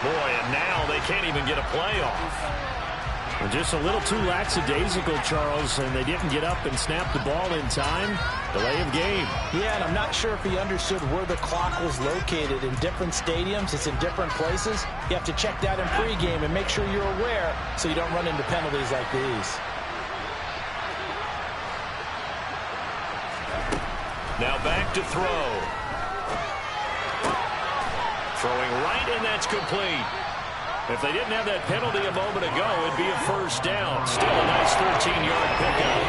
Boy, and now they can't even get a play off. Well, just a little too lackadaisical, Charles, and they didn't get up and snap the ball in time. Delay of game. Yeah, and I'm not sure if he understood where the clock was located. In different stadiums, it's in different places. You have to check that in pregame and make sure you're aware so you don't run into penalties like these. Now back to throw. Throwing right, and that's complete. If they didn't have that penalty a moment ago, it'd be a first down. Still a nice 13-yard pickup.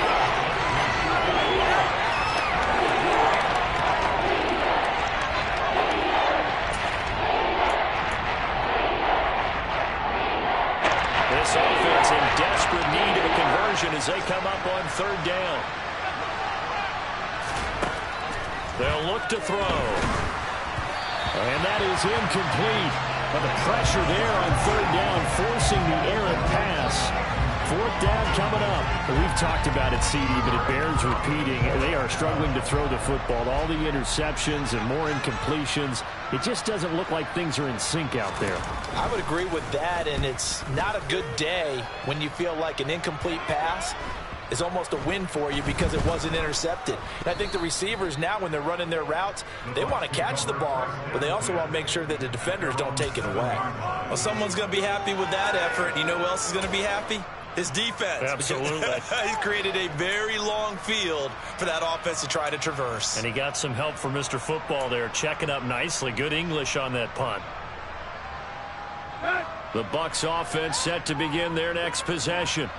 This offense in desperate need of a conversion as they come up on 3rd down. They'll look to throw. And that is incomplete. But the pressure there on 3rd down, forcing the errant pass. 4th down coming up. We've talked about it, CD, but it bears repeating. They are struggling to throw the football. All the interceptions and more incompletions. It just doesn't look like things are in sync out there. I would agree with that, and it's not a good day when you feel like an incomplete pass is almost a win for you because it wasn't intercepted. And I think the receivers now, when they're running their routes, they want to catch the ball, but they also want to make sure that the defenders don't take it away. Well, someone's going to be happy with that effort. You know who else is going to be happy? His defense. Absolutely. He's created a very long field for that offense to try to traverse. And he got some help from Mr. Football there, checking up nicely. Good English on that punt. The Bucs offense set to begin their next possession.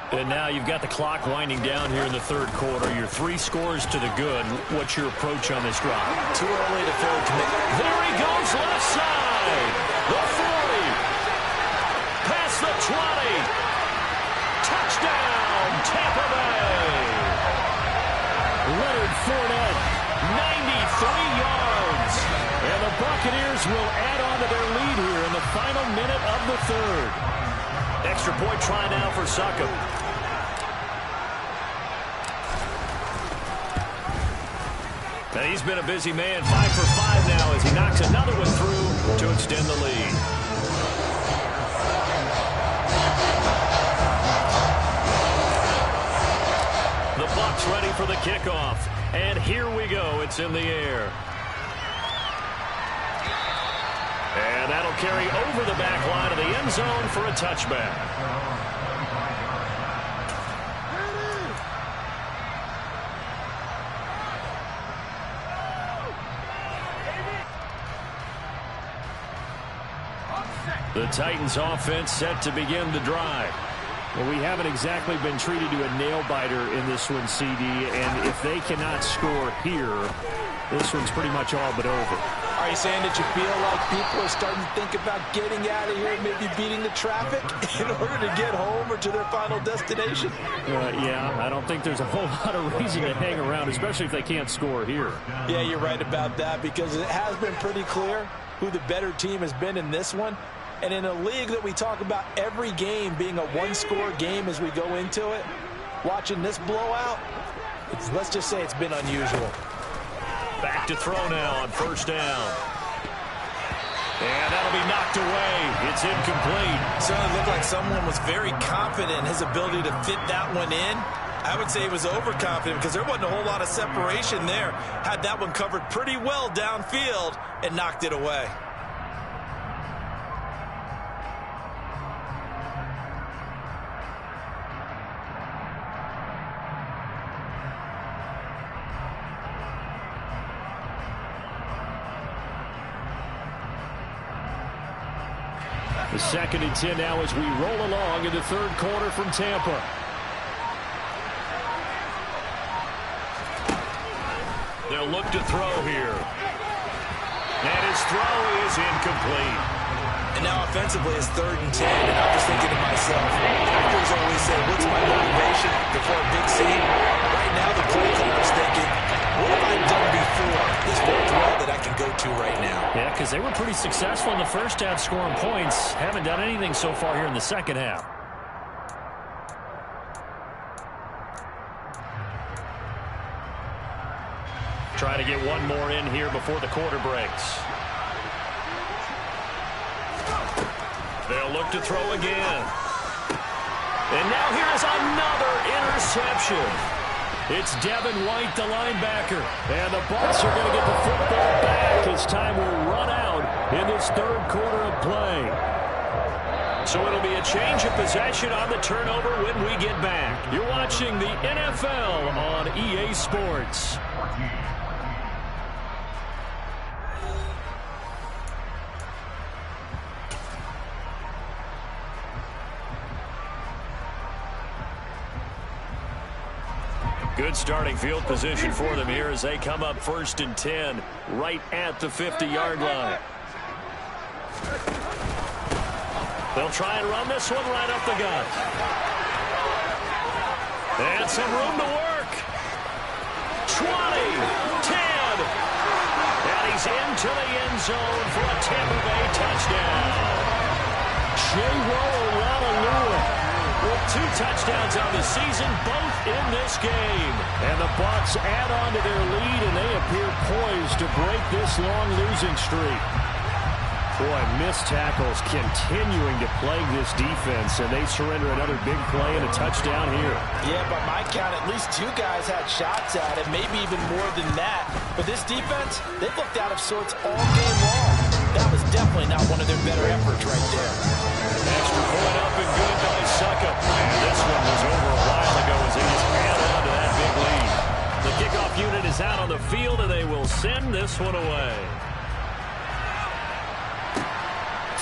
And now you've got the clock winding down here in the 3rd quarter. You're 3 scores to the good. What's your approach on this drive? Too early to throw commitment. There he goes, left side. The 40. Past the 20. Touchdown, Tampa Bay. Leonard Fournette, 93 yards. And the Buccaneers will add on to their lead here in the final minute of the 3rd. Extra point try now for Succop. And he's been a busy man, 5 for 5 now as he knocks another one through to extend the lead. The Bucs ready for the kickoff. And here we go. It's in the air. And that'll carry over the back line of the end zone for a touchback. The Titans offense set to begin the drive. Well, we haven't exactly been treated to a nail-biter in this one, CD, and if they cannot score here, this one's pretty much all but over. Are you saying that you feel like people are starting to think about getting out of here and maybe beating the traffic in order to get home or to their final destination? Yeah, I don't think there's a whole lot of reason to hang around, especially if they can't score here. Yeah, you're right about that because it has been pretty clear who the better team has been in this one. And in a league that we talk about every game being a one-score game as we go into it, watching this blowout, let's just say it's been unusual. Back to throw now on 1st down. And that'll be knocked away. It's incomplete. Certainly looked like someone was very confident in his ability to fit that one in. I would say he was overconfident because there wasn't a whole lot of separation there. Had that one covered pretty well downfield and knocked it away. The 2nd and 10 now as we roll along in the 3rd quarter from Tampa. They'll look to throw here. And his throw is incomplete. And now offensively it's 3rd and 10. And I'm just thinking to myself, actors always say, what's my motivation before a big scene? Right now the play caller's thinking, what have I done before? This worked well that I can go to right now. Yeah, because they were pretty successful in the first half scoring points. Haven't done anything so far here in the second half. Trying to get one more in here before the quarter breaks. They'll look to throw again. And now here's another interception. It's Devin White, the linebacker. And the Bucs are going to get the football back as time will run out in this 3rd quarter of play. So it'll be a change of possession on the turnover when we get back. You're watching the NFL on EA Sports. Good starting field position for them here as they come up 1st and 10 right at the 50-yard line. They'll try and run this one right up the gut. And some room to work. 20, 10. And he's into the end zone for a Tampa Bay touchdown. J-Ro-Olalua with 2 touchdowns on the season, both in this game. And the Bucs add on to their lead, and they appear poised to break this long losing streak. Boy, missed tackles continuing to plague this defense, and they surrender another big play and a touchdown here. Yeah, by my count, at least 2 guys had shots at it, maybe even more than that. But this defense, they've looked out of sorts all game long. That was definitely not one of their better efforts right there. Extra point up and good by Succop. And this one was over a while ago as they just add on to that big lead. The kickoff unit is out on the field, and they will send this one away.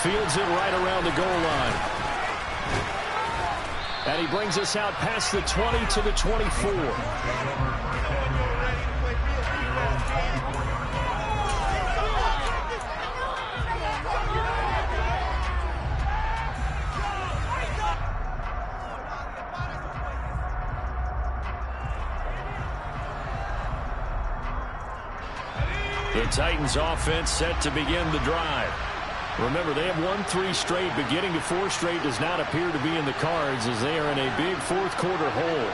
Fields it right around the goal line. And he brings us out past the 20 to the 24. The Titans offense set to begin the drive. Remember, they have won 3 straight, but getting to 4 straight does not appear to be in the cards as they are in a big 4th quarter hole.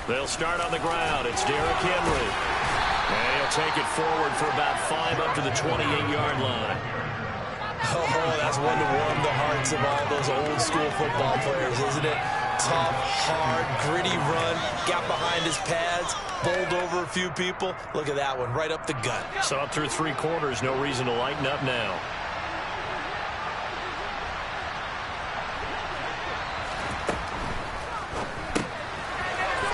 They'll start on the ground. It's Derrick Henry. And he'll take it forward for about 5 up to the 28-yard line. Oh, that's one to warm the hearts of all those old school football players, isn't it? Tough, hard, gritty run, got behind his pads, bowled over a few people. Look at that one, right up the gut. So up through 3 quarters, no reason to lighten up now.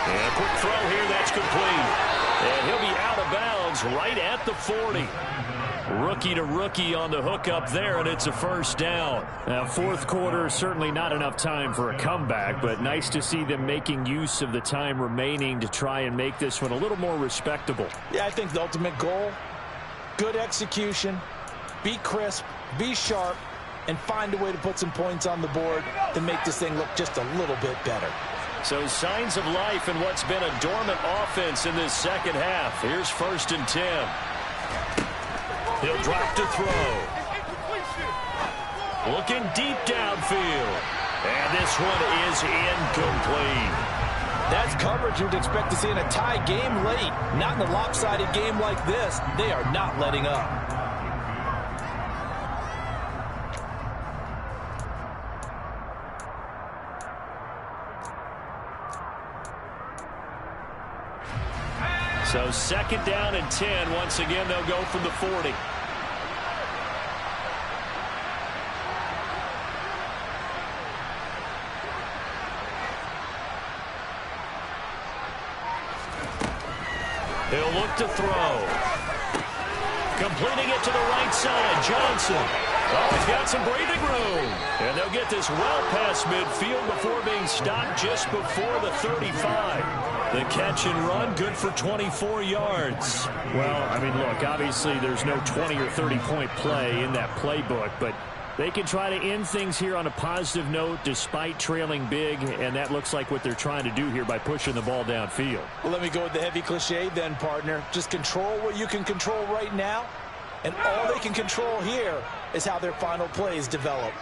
And a quick throw here, that's complete. And he'll be out of bounds right at the 40. Rookie to rookie on the hook up there, and it's a 1st down. Now, 4th quarter, certainly not enough time for a comeback, but nice to see them making use of the time remaining to try and make this one a little more respectable. Yeah, I think the ultimate goal, good execution, be crisp, be sharp, and find a way to put some points on the board to make this thing look just a little bit better. So signs of life in what's been a dormant offense in this second half. Here's 1st and 10. He'll drop to throw. Looking deep downfield. And this one is incomplete. That's coverage you'd expect to see in a tie game late. Not in a lopsided game like this. They are not letting up. So 2nd down and 10. Once again, they'll go from the 40. He'll look to throw. Completing it to the right side, Johnson. Oh, he's got some breathing room. And they'll get this well past midfield before being stopped just before the 35. The catch and run, good for 24 yards. Well, I mean, look, obviously there's no 20 or 30-point play in that playbook, but they can try to end things here on a positive note despite trailing big, and that looks like what they're trying to do here by pushing the ball downfield. Well, let me go with the heavy cliche then, partner. Just control what you can control right now, and all they can control here is how their final plays develop.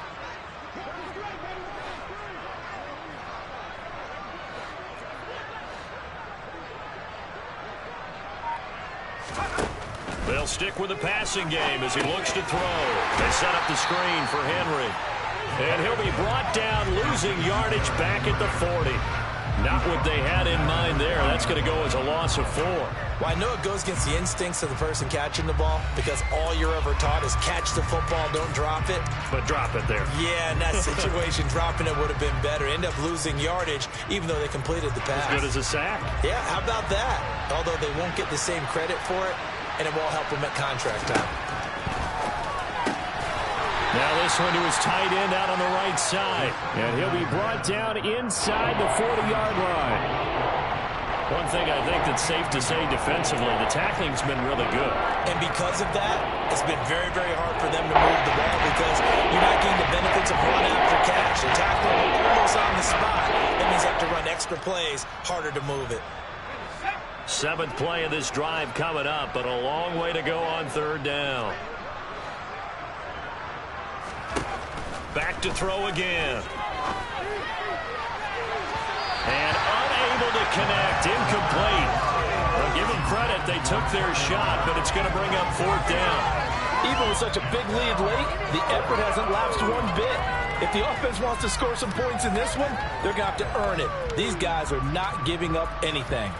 They'll stick with the passing game as he looks to throw. They set up the screen for Henry. And he'll be brought down, losing yardage back at the 40. Not what they had in mind there. That's going to go as a loss of 4. Well, I know it goes against the instincts of the person catching the ball because all you're ever taught is catch the football, don't drop it. But drop it there. Yeah, in that situation, dropping it would have been better. End up losing yardage even though they completed the pass. As good as a sack. Yeah, how about that? Although they won't get the same credit for it, and it won't help them at contract time. Now this one to his tight end out on the right side. And he'll be brought down inside the 40-yard line. One thing I think that's safe to say defensively, the tackling's been really good. And because of that, it's been very, very hard for them to move the ball because you're not getting the benefits of run after catch. You're tackling almost on the spot. That means you have to run extra plays, harder to move it. 7th play of this drive coming up, but a long way to go on 3rd down. Back to throw again. And unable to connect. Incomplete. Well, give them credit. They took their shot, but it's going to bring up 4th down. Even with such a big lead late, the effort hasn't lapsed one bit. If the offense wants to score some points in this one, they're going to have to earn it. These guys are not giving up anything.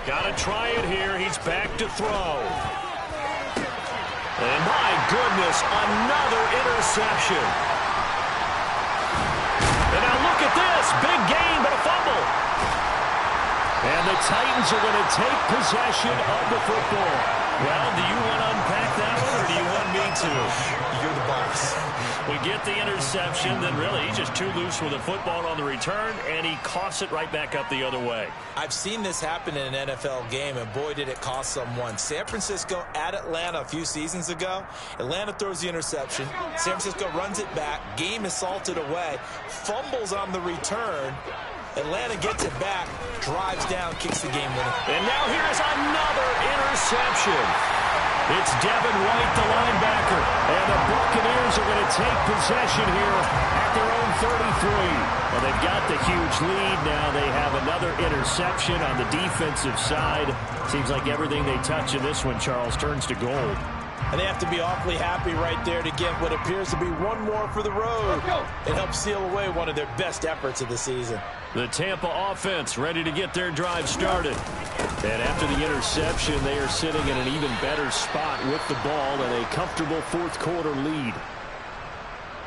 Gotta try it here. He's back to throw. And my goodness, another interception. And now look at this. Big gain, but a fumble. And the Titans are going to take possession of the football. Well, do you want to unpack that one, or do you want me to? You're the boss. We get the interception, then really he's just too loose with the football on the return, and he coughs it right back up the other way. I've seen this happen in an NFL game, and boy, did it cost someone. San Francisco at Atlanta a few seasons ago. Atlanta throws the interception. San Francisco runs it back. Game is salted away. Fumbles on the return. Atlanta gets it back, drives down, kicks the game winner. And now here's another interception. It's Devin White, the linebacker. And the Buccaneers are going to take possession here at their own 33. Well, they've got the huge lead. Now they have another interception on the defensive side. Seems like everything they touch in this one, Charles, turns to gold. And they have to be awfully happy right there to get what appears to be one more for the road. It helps seal away one of their best efforts of the season. The Tampa offense ready to get their drive started. And after the interception, they are sitting in an even better spot with the ball and a comfortable 4th quarter lead.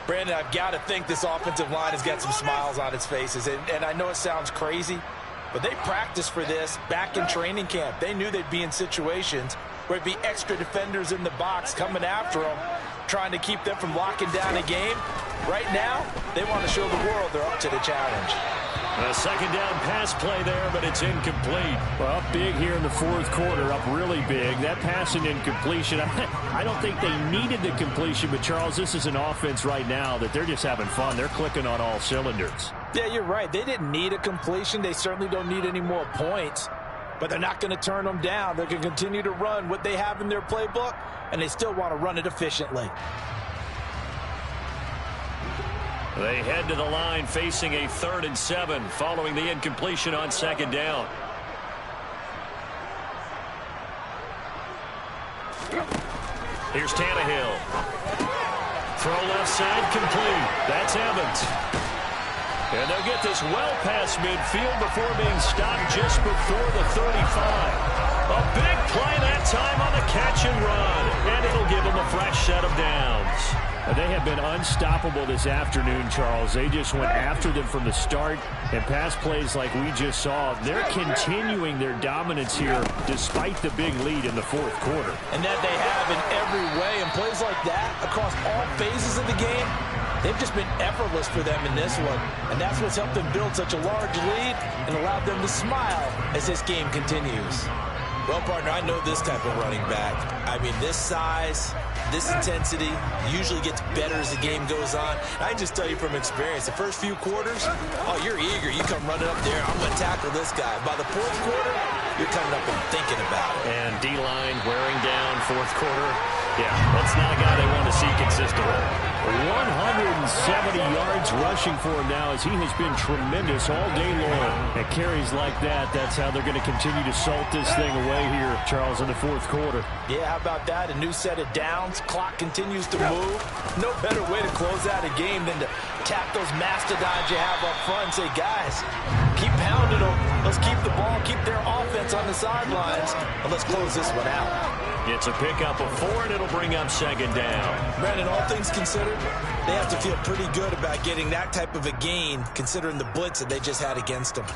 Brandon, I've got to think this offensive line has got some smiles on its faces. And I know it sounds crazy, but they practiced for this back in training camp. They knew they'd be in situations where it'd be extra defenders in the box coming after them, trying to keep them from locking down a game. Right now, they want to show the world they're up to the challenge. A 2nd down pass play there, but it's incomplete. Well, up big here in the 4th quarter, up really big. That pass and incompletion, I don't think they needed the completion, but Charles, this is an offense right now that they're just having fun. They're clicking on all cylinders. Yeah, you're right. They didn't need a completion. They certainly don't need any more points, but they're not going to turn them down. They're going to continue to run what they have in their playbook, and they still want to run it efficiently. They head to the line facing a 3rd and 7 following the incompletion on 2nd down. Here's Tannehill. Throw left side complete. That's Evans. And they'll get this well past midfield before being stopped just before the 35. A big play that time on the catch and run. And it'll give them a fresh set of downs. They have been unstoppable this afternoon, Charles. They just went after them from the start. And pass plays like we just saw, they're continuing their dominance here despite the big lead in the fourth quarter. And that they have in every way. And plays like that across all phases of the game, they've just been effortless for them in this one. And that's what's helped them build such a large lead and allowed them to smile as this game continues. Well, partner, I know this type of running back. I mean, this size, this intensity usually gets better as the game goes on. I can just tell you from experience, the first few quarters, oh, you're eager. You come running up there, I'm going to tackle this guy. By the fourth quarter, you're coming up and thinking about it. And D-line wearing down fourth quarter. Yeah, that's not a guy they want to see consistently. 170 yards rushing for him now as he has been tremendous all day long. At carries like that, that's how they're going to continue to salt this thing away here, Charles, in the fourth quarter. Yeah, how about that? A new set of downs. Clock continues to move. No better way to close out a game than to tap those mastodons you have up front and say, guys, keep pounding them. Let's keep the ball, keep their offense on the sidelines, and let's close this one out. It's a pickup of 4, and it'll bring up second down. Brandon, all things considered, they have to feel pretty good about getting that type of a gain, considering the blitz that they just had against them.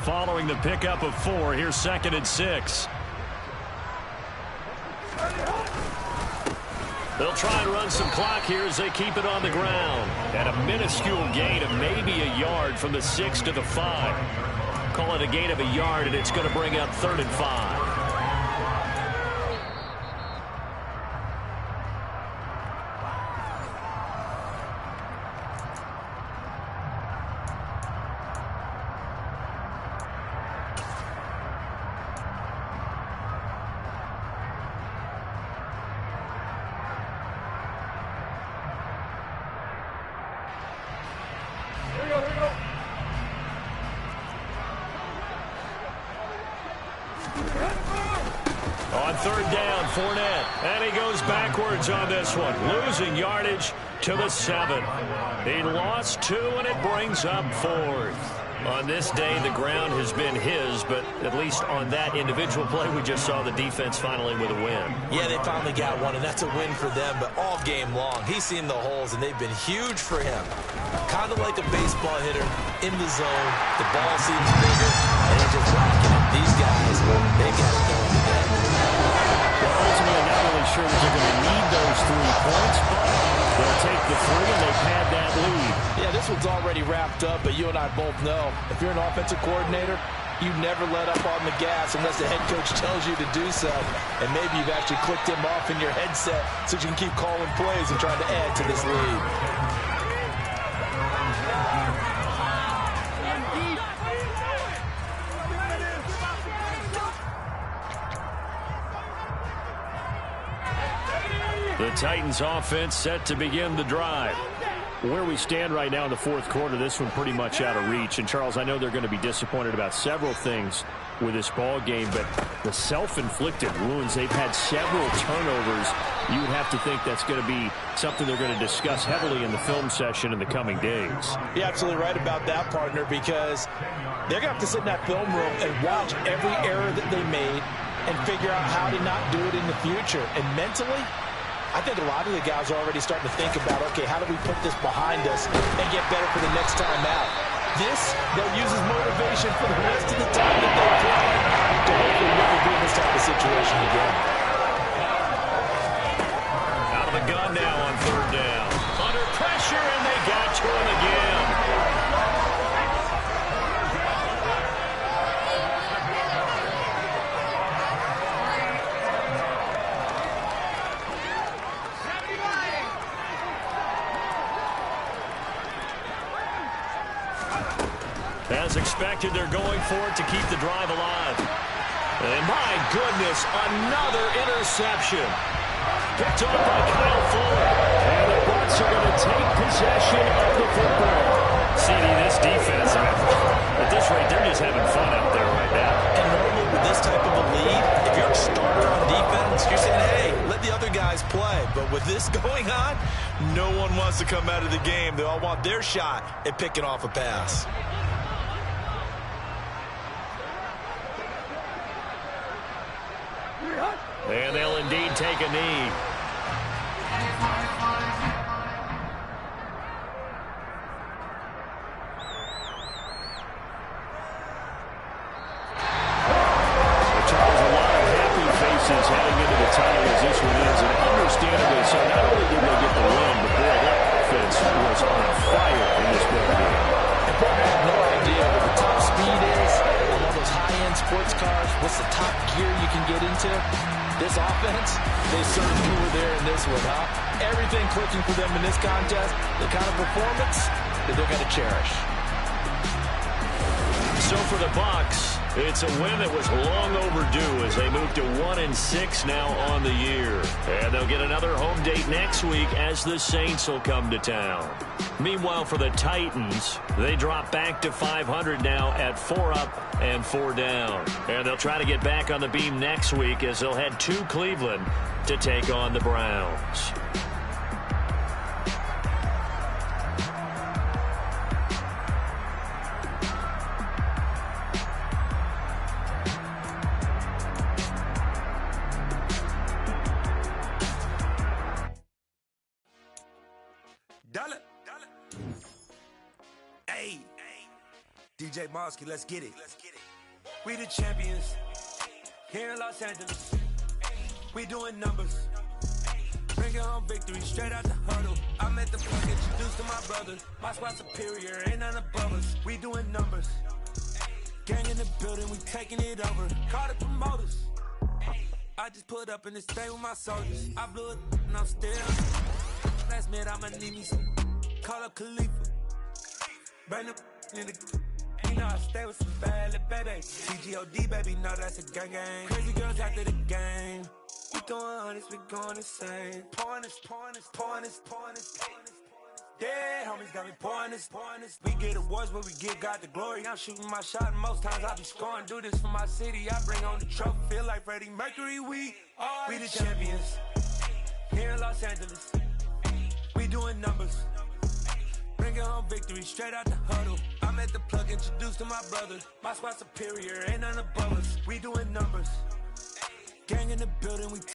Following the pickup of 4, here's 2nd and 6. They'll try and run some clock here as they keep it on the ground. And a minuscule gain of maybe a yard from the 6 to the 5. Call it a gain of a yard, and it's going to bring up 3rd and 5. On 3rd down, Fournette, and he goes backwards on this one, losing yardage to the 7. He lost 2, and it brings up 4th. On this day, the ground has been his, but at least on that individual play, we just saw the defense finally with a win. Yeah, they finally got one, and that's a win for them, but all game long, he's seen the holes, and they've been huge for him. Kind of like a baseball hitter in the zone. The ball seems bigger, and he's just rocking it. These guys, they got it going today. Well, ultimately, not really sure that they're going to need those 3 points, but they'll take the 3, and they've had that lead. Yeah, this one's already wrapped up, but you and I both know if you're an offensive coordinator, you never let up on the gas unless the head coach tells you to do so. And maybe you've actually clicked him off in your headset so you can keep calling plays and trying to add to this lead. The Titans offense set to begin the drive. Where we stand right now in the fourth quarter, this one pretty much out of reach. And, Charles, I know they're going to be disappointed about several things with this ball game, but the self-inflicted wounds, they've had several turnovers. You would have to think that's going to be something they're going to discuss heavily in the film session in the coming days. You're absolutely right about that, partner, because they're going to have to sit in that film room and watch every error that they made and figure out how to not do it in the future. And mentally, I think a lot of the guys are already starting to think about, okay, how do we put this behind us and get better for the next time out? This, they'll use as motivation for the rest of the time that they play to hopefully never be in this type of situation again. Out of the gun now on 3rd down. Under pressure, and they got to him again. As expected, they're going for it to keep the drive alive. And my goodness, another interception. Picked up by Kyle Fuller. And the Bucs are going to take possession of the football. CD, this defense, at this rate, they're just having fun out there right now. And normally with this type of a lead, if you're a starter on defense, you're saying, hey, let the other guys play. But with this going on, No one wants to come out of the game. They all want their shot at picking off a pass. And they'll indeed take a knee. Heading into the title as this one is, and understandably so. Not only did they get the win, but boy, that offense was on fire in this ball game. And boy, I have no idea what the top speed is on all those high-end sports cars. What's the top gear you can get into? This offense, they certainly were there in this one, huh? Everything clicking for them in this contest, the kind of performance that they're going to cherish. So for the Bucs, it's a win that was long overdue as they move to 1-6 now on the year. And they'll get another home date next week as the Saints will come to town. Meanwhile, for the Titans, they drop back to 500 now at 4 up and 4 down. And they'll try to get back on the beam next week as they'll head to Cleveland to take on the Browns. DJ Mosky, let's get it. We the champions here in Los Angeles. We doing numbers. Bringing home victory straight out the huddle. I'm at the plug, introduced to my brother. My squad superior, ain't none above us. We doing numbers. Gang in the building, we taking it over. Call the promoters. I just put up in this thing with my soldiers. I blew it and I'm still. Last minute, I'ma need me some. Call up Khalifa. Bring them in the. You know I stay with some bad little baby. CGOD, baby, know that's a gang gang. Crazy girls after the game. We doing honest, we going insane. Pouring this. Yeah, homies got me pouring this. We get awards where we give God the glory. I'm shooting my shot and most times I be scoring. Do this for my city, I bring on the trophy. Feel like Freddie Mercury, we the champions here in Los Angeles. We doing numbers. Bringing home victory straight out the huddle. I'm at the plug, introduced to my brother. My squad superior, ain't none above us. We doing numbers. Gang in the building, we